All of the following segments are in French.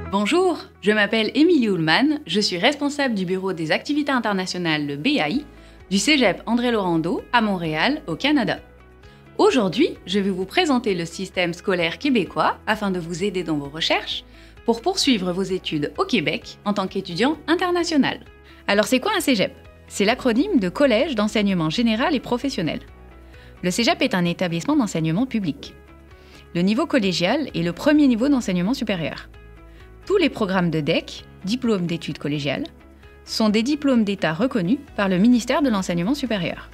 Bonjour, je m'appelle Émilie Ullmann, je suis responsable du bureau des activités internationales, le BAI, du Cégep André Laurendeau à Montréal, au Canada. Aujourd'hui, je vais vous présenter le système scolaire québécois afin de vous aider dans vos recherches pour poursuivre vos études au Québec en tant qu'étudiant international. Alors c'est quoi un Cégep? C'est l'acronyme de Collège d'enseignement général et professionnel. Le Cégep est un établissement d'enseignement public. Le niveau collégial est le premier niveau d'enseignement supérieur. Tous les programmes de DEC, diplôme d'études collégiales, sont des diplômes d'État reconnus par le ministère de l'Enseignement supérieur.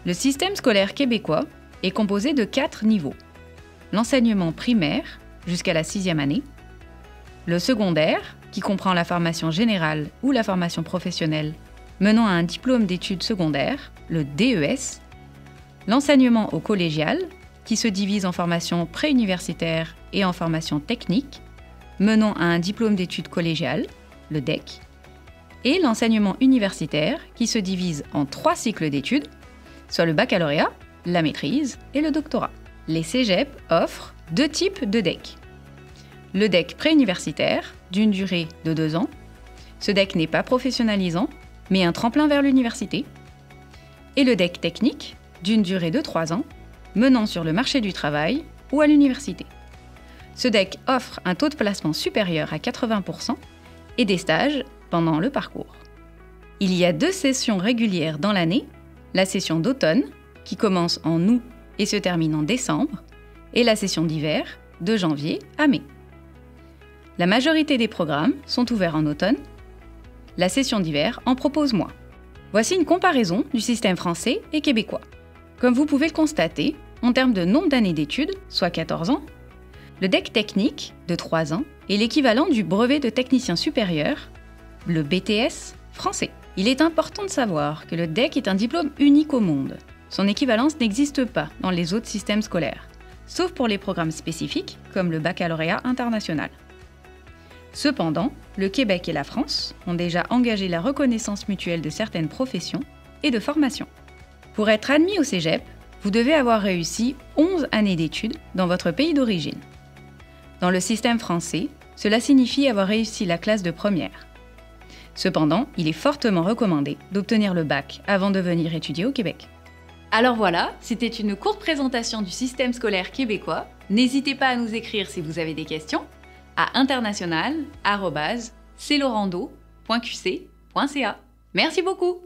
Le système scolaire québécois est composé de 4 niveaux. L'enseignement primaire, jusqu'à la 6e année, le secondaire, qui comprend la formation générale ou la formation professionnelle, menant à un diplôme d'études secondaires, le DES, l'enseignement au collégial, qui se divise en formation préuniversitaire et en formation technique, menant à un diplôme d'études collégiales, le DEC, et l'enseignement universitaire, qui se divise en 3 cycles d'études, soit le baccalauréat, la maîtrise et le doctorat. Les cégeps offrent 2 types de DEC. Le DEC préuniversitaire, d'une durée de 2 ans. Ce DEC n'est pas professionnalisant, mais un tremplin vers l'université. Et le DEC technique, d'une durée de 3 ans, menant sur le marché du travail ou à l'université. Ce DEC offre un taux de placement supérieur à 80% et des stages pendant le parcours. Il y a 2 sessions régulières dans l'année, la session d'automne, qui commence en août et se termine en décembre, et la session d'hiver, de janvier à mai. La majorité des programmes sont ouverts en automne. La session d'hiver en propose moins. Voici une comparaison du système français et québécois. Comme vous pouvez le constater, en termes de nombre d'années d'études, soit 14 ans, le DEC technique, de 3 ans, est l'équivalent du brevet de technicien supérieur, le BTS français. Il est important de savoir que le DEC est un diplôme unique au monde. Son équivalence n'existe pas dans les autres systèmes scolaires, sauf pour les programmes spécifiques comme le baccalauréat international. Cependant, le Québec et la France ont déjà engagé la reconnaissance mutuelle de certaines professions et de formations. Pour être admis au Cégep, vous devez avoir réussi 11 années d'études dans votre pays d'origine. Dans le système français, cela signifie avoir réussi la classe de première. Cependant, il est fortement recommandé d'obtenir le bac avant de venir étudier au Québec. Alors voilà, c'était une courte présentation du système scolaire québécois. N'hésitez pas à nous écrire si vous avez des questions à international@clorando.qc.ca. Merci beaucoup!